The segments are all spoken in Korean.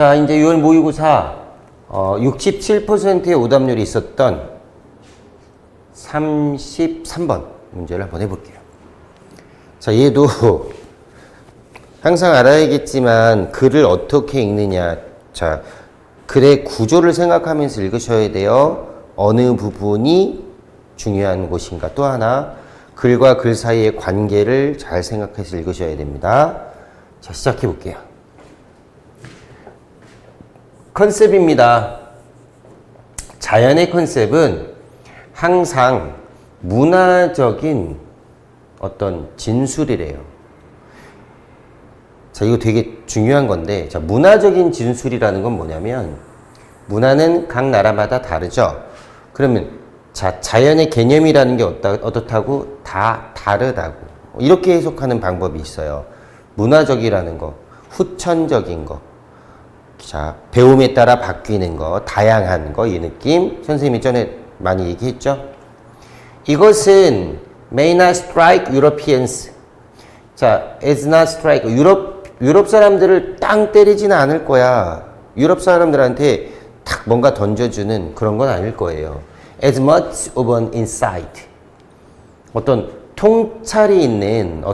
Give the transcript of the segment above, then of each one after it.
자, 이제 6월 모의고사 67%의 오답률이 있었던 33번 문제를 한번 해볼게요. 자, 얘도 항상 알아야겠지만 글을 어떻게 읽느냐. 자, 글의 구조를 생각하면서 읽으셔야 돼요. 어느 부분이 중요한 것인가. 또 하나, 글과 글 사이의 관계를 잘 생각해서 읽으셔야 됩니다. 자, 시작해 볼게요. 컨셉입니다. 자연의 컨셉은 항상 문화적인 어떤 진술이래요. 자, 이거 되게 중요한 건데, 자, 문화적인 진술이라는 건 뭐냐면, 문화는 각 나라마다 다르죠? 그러면, 자, 자연의 개념이라는 게 어떻다고? 다 다르다고. 이렇게 해석하는 방법이 있어요. 문화적이라는 거, 후천적인 거. 자, 배움에 따라 바뀌는 거, 다양한 거, 이 느낌. 선생님이 전에 많이 얘기했죠? 이것은 may not strike Europeans. 자, is not strike. 유럽 사람들을 땅 때리지는 않을 거야. 유럽 사람들한테 탁 뭔가 던져주는 그런 건 아닐 거예요. As much of an insight. 어떤 통찰이 있는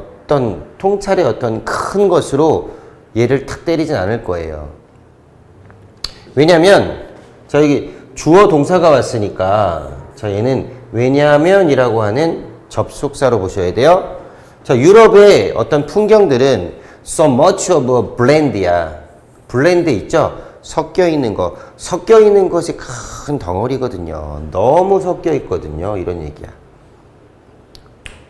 통찰의 어떤 큰 것으로 얘를 탁 때리진 않을 거예요. 왜냐면, 자, 여기 주어 동사가 왔으니까, 자, 얘는 왜냐면이라고 하는 접속사로 보셔야 돼요. 자, 유럽의 어떤 풍경들은 so much of a blend야. 블렌드 있죠? 섞여 있는 거. 섞여 있는 것이 큰 덩어리거든요. 너무 섞여 있거든요. 이런 얘기야.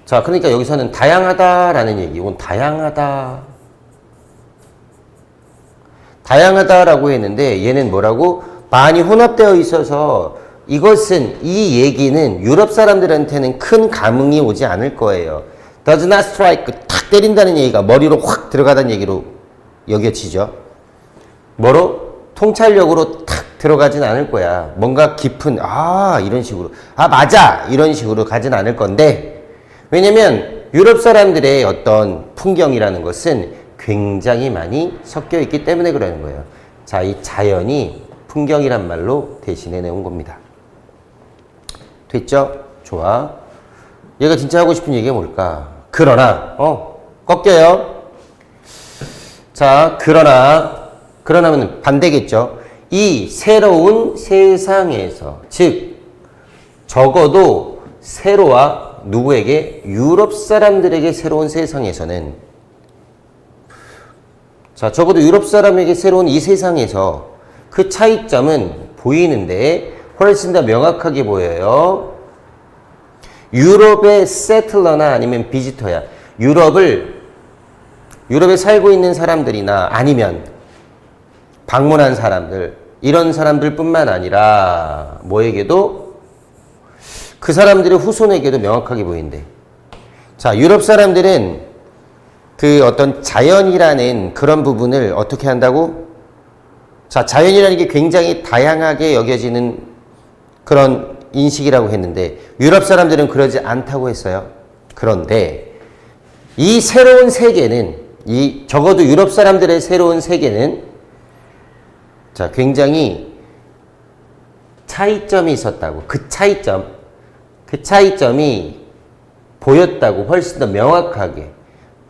자, 그러니까 여기서는 다양하다라는 얘기. 이건 다양하다라고 했는데 얘는 뭐라고? 많이 혼합되어 있어서 이것은, 이 얘기는 유럽 사람들한테는 큰 감흥이 오지 않을 거예요. does not strike, 탁 때린다는 얘기가 머리로 확 들어가다는 얘기로 여겨지죠. 뭐로? 통찰력으로 탁 들어가진 않을 거야. 뭔가 깊은, 이런 식으로. 맞아! 이런 식으로 가진 않을 건데, 왜냐면 유럽 사람들의 어떤 풍경이라는 것은 굉장히 많이 섞여 있기 때문에 그러는 거예요. 자, 이 자연이 풍경이란 말로 대신해 내온 겁니다. 됐죠? 좋아. 얘가 진짜 하고 싶은 얘기가 뭘까? 그러나, 꺾여요. 자, 그러나면 반대겠죠. 이 새로운 세상에서, 즉, 적어도 새로와 누구에게? 유럽 사람들에게 새로운 세상에서는, 자, 적어도 유럽 사람에게 새로운 이 세상에서 그 차이점은 보이는데 훨씬 더 명확하게 보여요. 유럽의 세틀러나 아니면 비지터야. 유럽에 살고 있는 사람들이나 아니면 방문한 사람들, 이런 사람들뿐만 아니라 뭐에게도, 그 사람들의 후손에게도 명확하게 보인대. 자, 유럽 사람들은 그 어떤 자연이라는 그런 부분을 어떻게 한다고? 자, 자연이라는 게 굉장히 다양하게 여겨지는 그런 인식이라고 했는데 유럽 사람들은 그러지 않다고 했어요. 그런데 이 새로운 세계는, 적어도 유럽 사람들의 새로운 세계는, 자, 굉장히 차이점이 있었다고. 그 차이점이 보였다고. 훨씬 더 명확하게.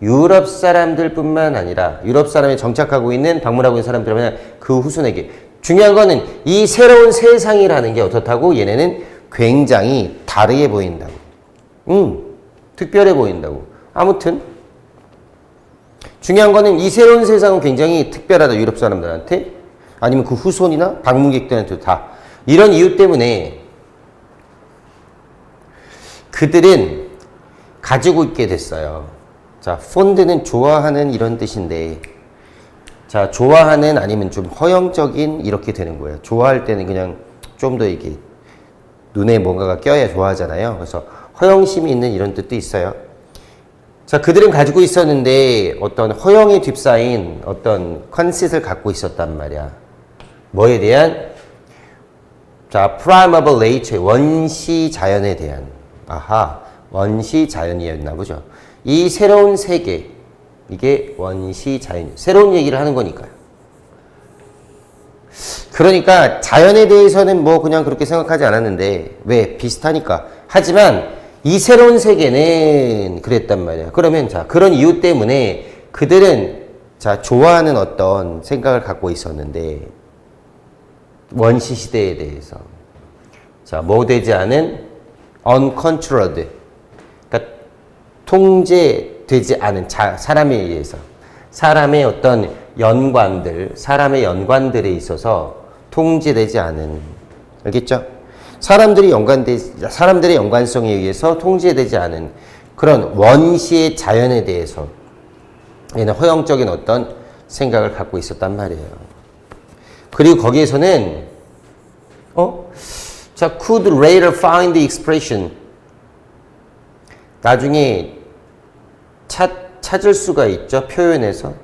유럽 사람들뿐만 아니라 유럽 사람이 정착하고 있는, 방문하고 있는 사람들이면 그 후손에게. 중요한 거는 이 새로운 세상이라는 게 어떻다고? 얘네는 굉장히 다르게 보인다고. 특별해 보인다고. 아무튼 중요한 거는 이 새로운 세상은 굉장히 특별하다. 유럽 사람들한테, 아니면 그 후손이나 방문객들한테도 다. 이런 이유 때문에 그들은 가지고 있게 됐어요. 자, 폰드는 좋아하는 이런 뜻인데, 자, 좋아하는 아니면 좀 허영적인 이렇게 되는 거예요. 좋아할 때는 그냥 좀 더 이게 눈에 뭔가가 껴야 좋아하잖아요. 그래서 허영심이 있는 이런 뜻도 있어요. 자, 그들은 가지고 있었는데 어떤 허영에 휩싸인 어떤 컨셉을 갖고 있었단 말이야. 뭐에 대한? 자, primeval nature, 원시 자연에 대한. 원시 자연이었나 보죠. 이 새로운 세계, 이게 원시 자연, 새로운 얘기를 하는 거니까요. 그러니까 자연에 대해서는 뭐 그냥 그렇게 생각하지 않았는데 왜? 비슷하니까. 하지만 이 새로운 세계는 그랬단 말이야. 그러면 자, 그런 이유 때문에 그들은 자, 좋아하는 어떤 생각을 갖고 있었는데 원시 시대에 대해서 자, 뭐 되지 않은 uncontrolled, 그러니까 통제되지 않은 사람에 의해서 사람의 어떤 연관들, 사람의 연관들에 있어서 통제되지 않은, 알겠죠? 사람들의 연관성에 의해서 통제되지 않은 그런 원시의 자연에 대해서 얘는 허영적인 어떤 생각을 갖고 있었단 말이에요. 그리고 거기에서는 자, could later find the expression. 나중에 찾을 수가 있죠. 표현에서.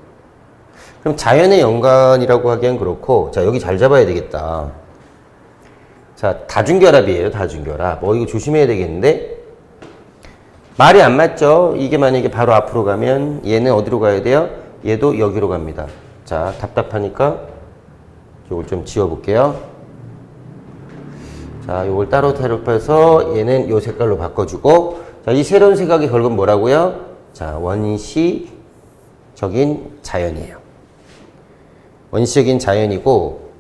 그럼 자연의 연관이라고 하기엔 그렇고, 자, 여기 잘 잡아야 되겠다. 자, 다중결합이에요. 다중결합. 이거 조심해야 되겠는데? 말이 안 맞죠? 이게 만약에 바로 앞으로 가면 얘는 어디로 가야 돼요? 얘도 여기로 갑니다. 자, 답답하니까 요걸 좀 지워볼게요. 자, 요걸 따로 빼서 얘는 요 색깔로 바꿔주고, 자, 이 새로운 생각의 결국은 뭐라고요? 자, 원시적인 자연이에요. 원시적인 자연이고,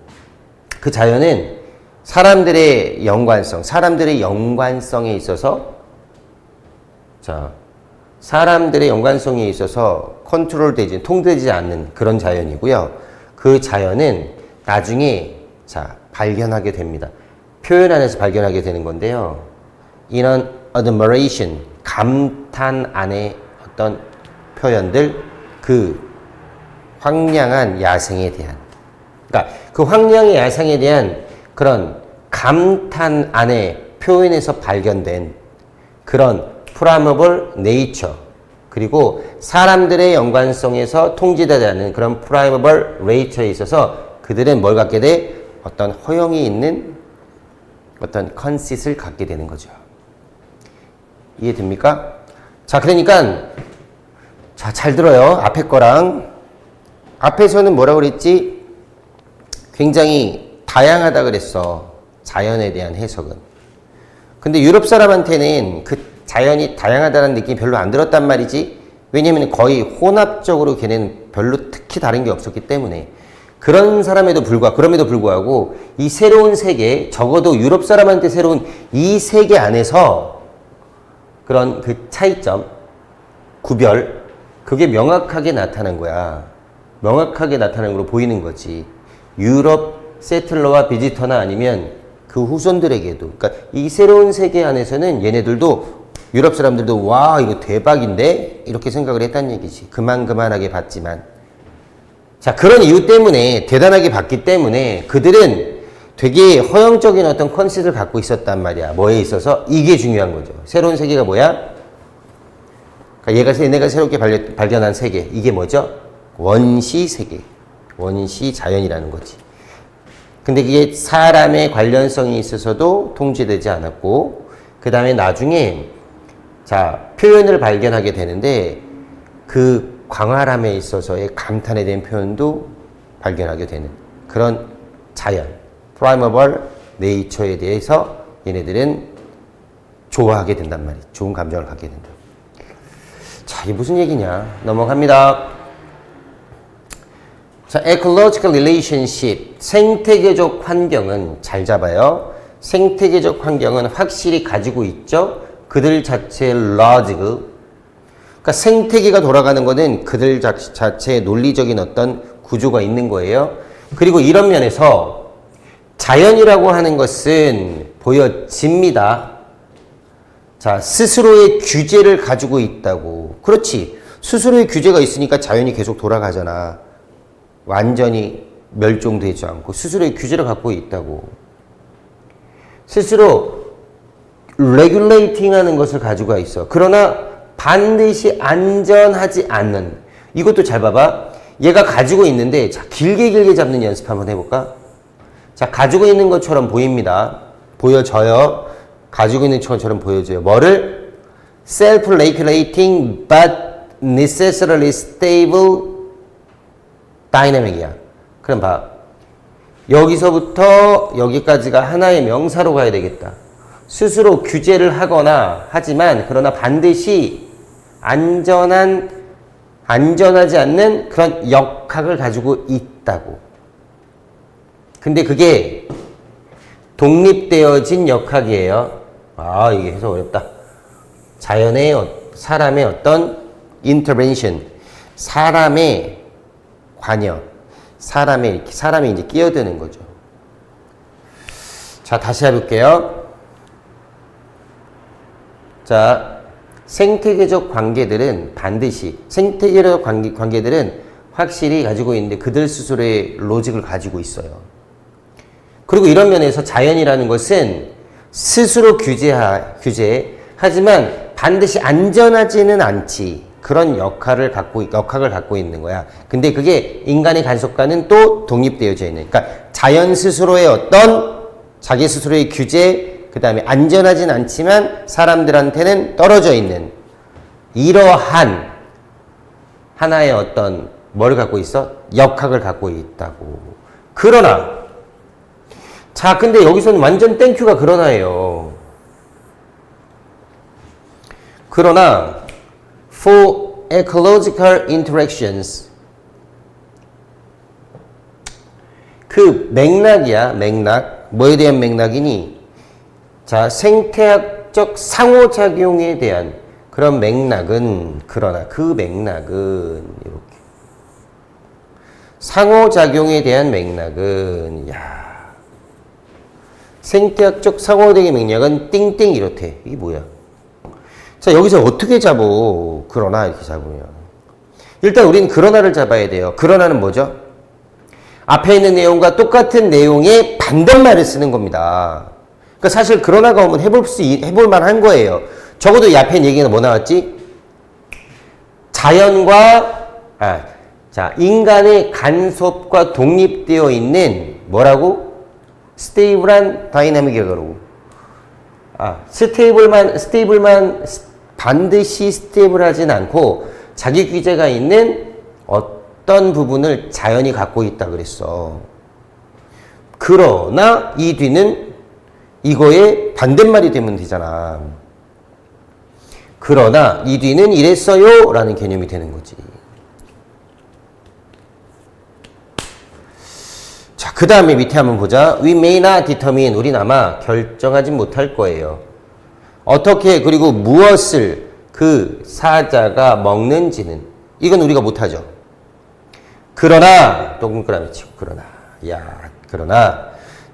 그 자연은 사람들의 연관성에 있어서, 자, 사람들의 연관성에 있어서 통제되지 않는 그런 자연이고요. 그 자연은 나중에, 자, 발견하게 됩니다. 표현 안에서 발견하게 되는 건데요. In an admiration, 감탄 안에 어떤 표현들, 그 황량한 야생에 대한, 그러니까 그 황량의 야생에 대한 그런 감탄 안에 표현에서 발견된 그런 primeval nature, 그리고 사람들의 연관성에서 통제되지 않는 그런 primeval nature에 있어서 그들은 뭘 갖게 돼? 어떤 허용이 있는 어떤 컨셉을 갖게 되는 거죠. 이해됩니까? 자, 그러니까 자, 잘 들어요. 앞에 거랑 앞에서는 뭐라고 그랬지? 굉장히 다양하다 그랬어. 자연에 대한 해석은. 근데 유럽 사람한테는 그 자연이 다양하다는 느낌이 별로 안 들었단 말이지. 왜냐면 거의 혼합적으로 걔네는 별로 특히 다른 게 없었기 때문에. 그럼에도 불구하고 이 새로운 세계, 적어도 유럽 사람한테 새로운 이 세계 안에서 그런 그 차이점, 구별, 그게 명확하게 나타난 거야. 명확하게 나타나는 걸로 보이는 거지. 유럽 세틀러와 비지터나 아니면 그 후손들에게도. 그러니까 이 새로운 세계 안에서는 얘네들도, 유럽 사람들도 와, 이거 대박인데? 이렇게 생각을 했다는 얘기지. 그만하게 봤지만. 자, 그런 이유 때문에, 대단하게 봤기 때문에 그들은 되게 허영적인 어떤 컨셉을 갖고 있었단 말이야. 뭐에 있어서? 이게 중요한 거죠. 새로운 세계가 뭐야? 그러니까 얘네가 새롭게 발견한 세계. 이게 뭐죠? 원시 세계. 원시 자연이라는 거지. 근데 그게 사람의 관련성이 있어서도 통제되지 않았고, 그 다음에 나중에, 자, 표현을 발견하게 되는데, 그 광활함에 있어서의 감탄에 대한 표현도 발견하게 되는 그런 자연, primeval nature에 대해서 얘네들은 좋아하게 된단 말이에요. 좋은 감정을 갖게 된다. 자, 이게 무슨 얘기냐? 넘어갑니다. 자, ecological relationship, 생태계적 환경은 잘 잡아요. 생태계적 환경은 확실히 가지고 있죠. 그들 자체의 logic, 그러니까 생태계가 돌아가는 거는 그들 자체의 논리적인 어떤 구조가 있는 거예요. 그리고 이런 면에서 자연이라고 하는 것은 보여집니다. 자, 스스로의 규제를 가지고 있다고. 그렇지. 스스로의 규제가 있으니까 자연이 계속 돌아가잖아. 완전히 멸종되지 않고 스스로의 규제를 갖고 있다고. 스스로 regulating 하는 것을 가지고 있어. 그러나 반드시 안전하지 않는, 이것도 잘 봐봐. 얘가 가지고 있는데, 자, 길게 잡는 연습 한번 해볼까? 자, 가지고 있는 것처럼 보입니다. 보여져요. 가지고 있는 것처럼 보여져요. 뭐를? self-regulating but necessarily stable dynamic이야. 그럼 봐. 여기서부터 여기까지가 하나의 명사로 가야 되겠다. 스스로 규제를 하거나 하지만 그러나 반드시 안전하지 않는 그런 역학을 가지고 있다고. 근데 그게 독립되어진 역학이에요. 아, 이게 해서 어렵다. 사람의 어떤 intervention, 사람의 관여, 사람이 이제 끼어드는 거죠. 자, 다시 해볼게요. 자, 생태계적 관계들은 확실히 가지고 있는데 그들 스스로의 로직을 가지고 있어요. 그리고 이런 면에서 자연이라는 것은 스스로 하지만 반드시 안전하지는 않지. 그런 역학을 갖고 있는 거야. 근데 그게 인간의 간섭과는 또 독립되어져 있는. 그러니까 자연 스스로의 어떤 자기 스스로의 규제, 그 다음에 안전하진 않지만 사람들한테는 떨어져 있는 이러한 하나의 어떤 뭐를 갖고 있어? 역학을 갖고 있다고. 그러나 자, 근데 여기서는 완전 땡큐가 그러나예요. 그러나 for ecological interactions 그 맥락이야. 맥락. 뭐에 대한 맥락이니? 자, 생태학적 상호작용에 대한 그런 맥락은 그러나 그 맥락은 이렇게 상호작용에 대한 맥락은 생태학적 상호작용의 맥락은 띵띵 이렇대. 이게 뭐야? 자, 여기서 어떻게 잡어? 그러나 이렇게 잡으면 일단 우리는 그러나를 잡아야 돼요. 그러나는 뭐죠? 앞에 있는 내용과 똑같은 내용의 반대말을 쓰는 겁니다. 그러니까 사실 그러나가 오면 해볼 만한 거예요. 적어도 이 앞에 얘기는 뭐 나왔지? 인간의 간섭과 독립되어 있는 뭐라고? 스테이블한 다이나믹이라고 그러고. 스테이블만 반드시 스테이블하진 않고 자기 규제가 있는 어떤 부분을 자연이 갖고 있다 그랬어. 그러나 이 뒤는 이거의 반대말이 되면 되잖아. 그러나 이 뒤는 이랬어요 라는 개념이 되는 거지. 자, 그 다음에 밑에 한번 보자. We may not determine. 우린 아마 결정하지 못할 거예요. 어떻게 그리고 무엇을 그 사자가 먹는지는 이건 우리가 못하죠. 그러나 동그라미 치고 그러나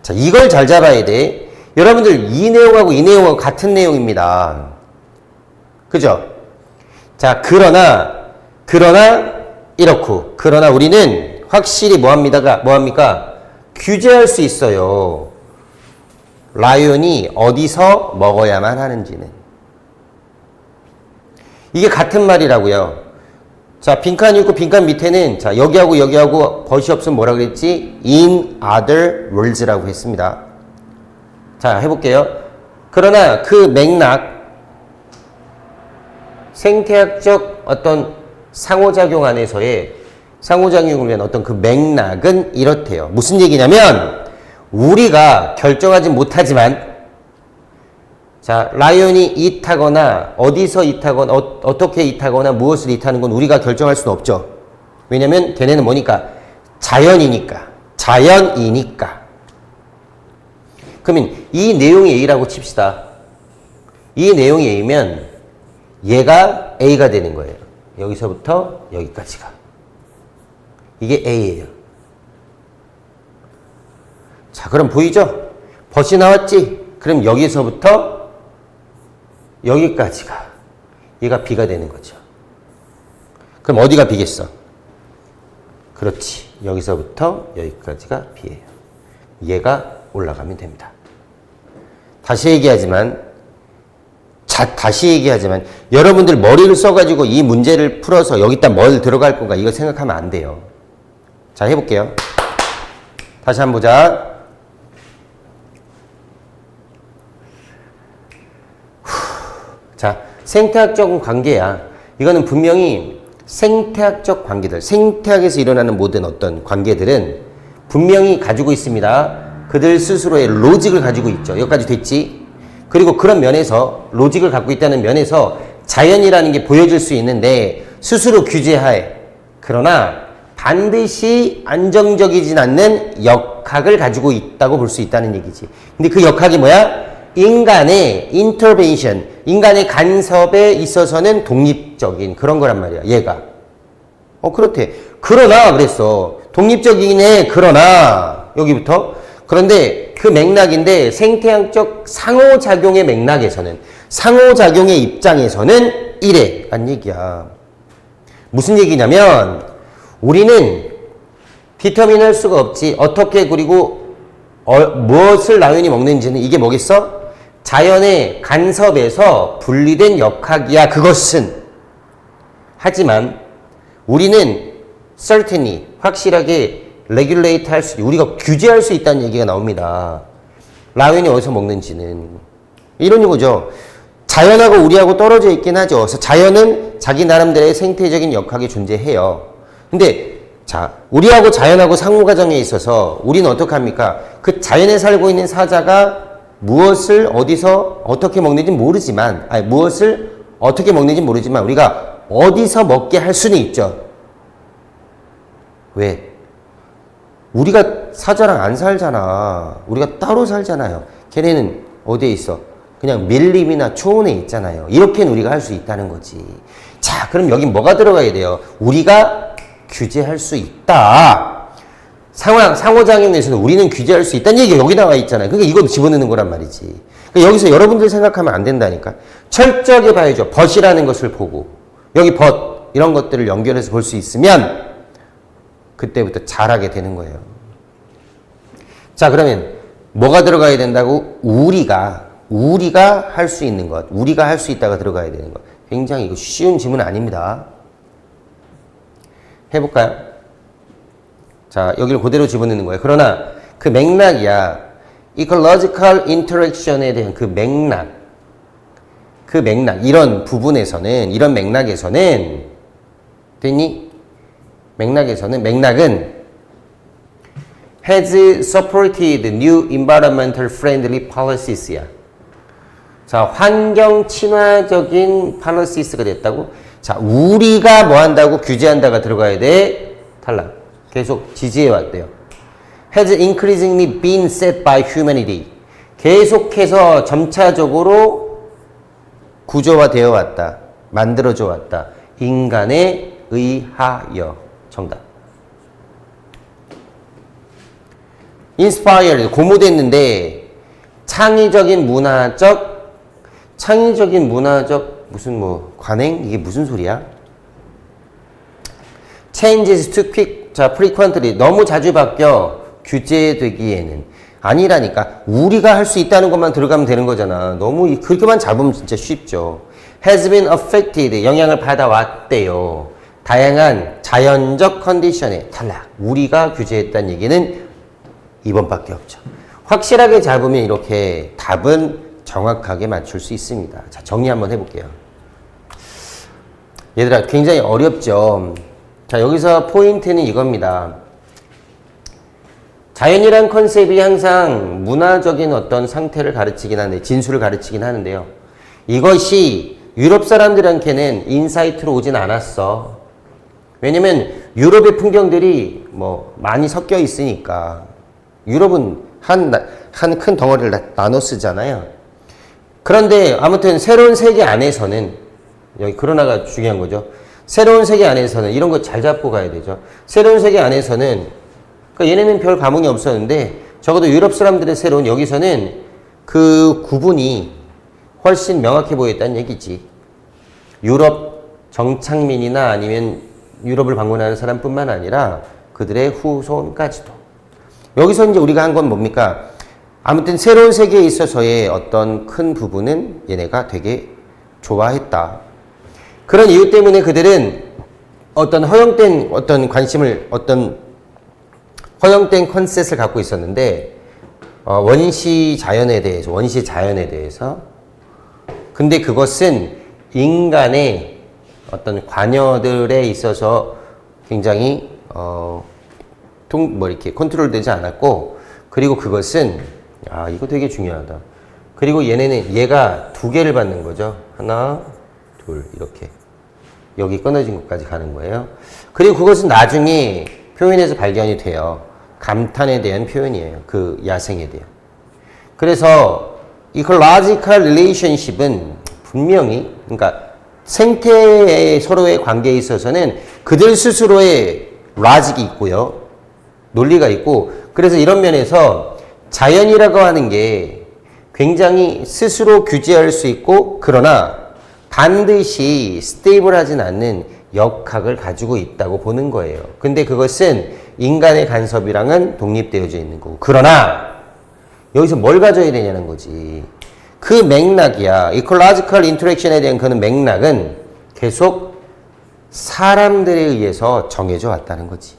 자, 이걸 잘 잡아야 돼. 여러분들 이 내용하고 같은 내용입니다. 그죠? 자, 그러나 이렇고 그러나 우리는 확실히 뭐합니까? 규제할 수 있어요. 라이온이 어디서 먹어야만 하는지는. 이게 같은 말이라고요. 자, 빈칸이 있고 빈칸 밑에는 자, 여기하고 벗이 없으면 뭐라 그랬지? In other words라고 했습니다. 자, 해볼게요. 그러나 그 맥락 생태학적 어떤 상호작용 안에서의 상호작용을 위한 어떤 그 맥락은 이렇대요. 무슨 얘기냐면 우리가 결정하지 못하지만 자, 라이온이 이타거나 어디서 이타거나 어떻게 이타거나 무엇을 이타는 건 우리가 결정할 수는 없죠. 왜냐면 걔네는 뭐니까? 자연이니까. 그러면 이 내용이 A라고 칩시다. 이 내용이 A면 얘가 A가 되는 거예요. 여기서부터 여기까지가. 이게 A예요. 자, 그럼 보이죠? 벗이 나왔지? 그럼 여기서부터 여기까지가 얘가 B가 되는 거죠. 그럼 어디가 B겠어? 그렇지. 여기서부터 여기까지가 B예요. 얘가 올라가면 됩니다. 다시 얘기하지만 여러분들 머리를 써가지고 이 문제를 풀어서 여기다 뭘 들어갈 건가 이거 생각하면 안 돼요. 자, 해볼게요. 다시 한번 보자. 자, 생태학적 관계야. 이거는 분명히 생태학적 관계들, 생태학에서 일어나는 모든 어떤 관계들은 분명히 가지고 있습니다. 그들 스스로의 로직을 가지고 있죠. 여기까지 됐지? 그리고 그런 면에서 로직을 갖고 있다는 면에서 자연이라는 게 보여질 수 있는데 스스로 규제하에 그러나 반드시 안정적이진 않는 역학을 가지고 있다고 볼 수 있다는 얘기지. 근데 그 역학이 뭐야? 인간의 인터벤션, 인간의 간섭에 있어서는 독립적인 그런 거란 말이야. 얘가. 그렇대. 그러나 그랬어. 독립적이긴 해. 그러나 여기부터. 그런데 그 맥락인데 생태학적 상호작용의 맥락에서는 상호작용의 입장에서는 이래 란 얘기야. 무슨 얘기냐면 우리는 디터민할 수가 없지. 어떻게 그리고 무엇을 라이온이 먹는지는 이게 뭐겠어? 자연의 간섭에서 분리된 역학이야. 그것은. 하지만 우리는 certainly 확실하게 레귤레이트 할 수, 우리가 규제할 수 있다는 얘기가 나옵니다. 라이온이 어디서 먹는지는. 이런 거죠. 자연하고 우리하고 떨어져 있긴 하죠. 그래서 자연은 자기 나름대로의 생태적인 역학이 존재해요. 근데 자, 우리하고 자연하고 상호과정에 있어서 우리는 어떻게 합니까? 그 자연에 살고 있는 사자가 무엇을 어디서 어떻게 먹는지 모르지만, 무엇을 어떻게 먹는지 모르지만 우리가 어디서 먹게 할 수는 있죠. 왜? 우리가 사자랑 안 살잖아. 우리가 따로 살잖아요. 걔네는 어디에 있어? 그냥 밀림이나 초원에 있잖아요. 이렇게는 우리가 할 수 있다는 거지. 자, 그럼 여기 뭐가 들어가야 돼요? 우리가 규제할 수 있다. 상호작용에서는 우리는 규제할 수 있다는 얘기가 여기 나와 있잖아요. 그러니까 이것도 집어넣는 거란 말이지. 그러니까 여기서 여러분들 생각하면 안 된다니까. 철저하게 봐야죠. 벗이라는 것을 보고. 여기 벗, 이런 것들을 연결해서 볼 수 있으면 그때부터 잘하게 되는 거예요. 자, 그러면 뭐가 들어가야 된다고? 우리가 할 수 있는 것, 우리가 할 수 있다가 들어가야 되는 것. 굉장히 이거 쉬운 질문 아닙니다. 해볼까요? 자, 여기를 그대로 집어넣는 거예요. 그러나 그 맥락이야. ecological interaction에 대한 그 맥락, 이런 부분에서는, 이런 맥락에서는, 됐니? 맥락은 has supported new environmental friendly policies. 자, 환경 친화적인 policies 됐다고? 자, 우리가 뭐 한다고? 규제한다가 들어가야 돼. 탈락. 계속 지지해 왔대요. has increasingly been set by humanity. 계속해서 점차적으로 구조화되어 왔다. 만들어져 왔다. 인간에 의하여. 정답. inspired, 고무됐는데 창의적인 문화적 무슨 뭐 관행? 이게 무슨 소리야? changes too quick, 자, frequently, 너무 자주 바뀌어 규제되기에는 아니라니까. 우리가 할 수 있다는 것만 들어가면 되는 거잖아. 너무 그렇게만 잡으면 진짜 쉽죠. has been affected, 영향을 받아왔대요. 다양한 자연적 컨디션에 탈락. 우리가 규제했다는 얘기는 2번밖에 없죠. 확실하게 잡으면 이렇게 답은 정확하게 맞출 수 있습니다. 자, 정리 한번 해볼게요. 얘들아, 굉장히 어렵죠. 자, 여기서 포인트는 이겁니다. 자연이란 컨셉이 항상 문화적인 어떤 상태를 가르치긴 하는데, 진수를 가르치긴 하는데요. 이것이 유럽 사람들한테는 인사이트로 오진 않았어. 왜냐면 유럽의 풍경들이 뭐 많이 섞여 있으니까. 유럽은 한 큰 덩어리를 나눠 쓰잖아요. 그런데 아무튼 새로운 세계 안에서는, 여기 그러나가 중요한 거죠. 새로운 세계 안에서는 이런 거 잘 잡고 가야 되죠. 새로운 세계 안에서는, 그러니까 얘네는 별 감흥이 없었는데 적어도 유럽 사람들의 새로운, 여기서는 그 구분이 훨씬 명확해 보였다는 얘기지. 유럽 정착민이나 아니면 유럽을 방문하는 사람뿐만 아니라 그들의 후손까지도. 여기서 이제 우리가 한 건 뭡니까? 아무튼 새로운 세계에 있어서의 어떤 큰 부분은 얘네가 되게 좋아했다. 그런 이유 때문에 그들은 어떤 허용된 어떤 관심을, 어떤 허용된 컨셉을 갖고 있었는데, 원시 자연에 대해서. 근데 그것은 인간의 어떤 관여들에 있어서 굉장히 뭐 이렇게 컨트롤 되지 않았고, 그리고 그것은, 이거 되게 중요하다. 그리고 얘가 두 개를 받는 거죠. 하나, 둘, 이렇게. 여기 끊어진 것까지 가는 거예요. 그리고 그것은 나중에 표현에서 발견이 돼요. 감탄에 대한 표현이에요. 그 야생에 대한. 그래서 ecological relationship은 분명히, 그러니까 생태의 서로의 관계에 있어서는 그들 스스로의 로직이 있고요. 논리가 있고, 그래서 이런 면에서 자연이라고 하는 게 굉장히 스스로 규제할 수 있고, 그러나 반드시 스테이블하진 않는 역학을 가지고 있다고 보는 거예요. 근데 그것은 인간의 간섭이랑은 독립되어져 있는 거고, 그러나 여기서 뭘 가져야 되냐는 거지. 그 맥락이야. 이콜로지컬 인터랙션에 대한 그는 맥락은 계속 사람들에 의해서 정해져 왔다는 거지.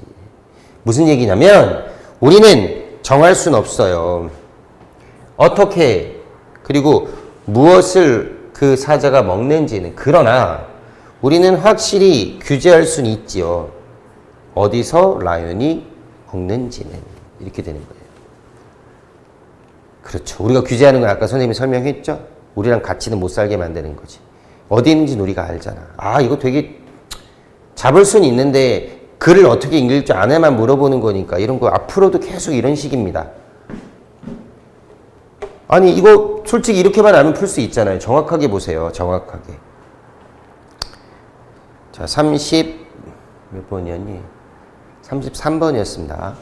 무슨 얘기냐면 우리는 정할 수는 없어요. 어떻게, 그리고 무엇을 그 사자가 먹는지는. 그러나 우리는 확실히 규제할 수는 있지요. 어디서 라이온이 먹는지는. 이렇게 되는 거예요. 그렇죠. 우리가 규제하는 건 아까 선생님이 설명했죠? 우리랑 같이는 못 살게 만드는 거지. 어디 있는지는 우리가 알잖아. 이거 되게 잡을 수는 있는데 글을 어떻게 읽을 줄 아냐만 물어보는 거니까 이런 거 앞으로도 계속 이런 식입니다. 아니 이거 솔직히 이렇게만 알면 풀 수 있잖아요. 정확하게 보세요. 정확하게. 자, 30 몇 번이었니? 33번이었습니다.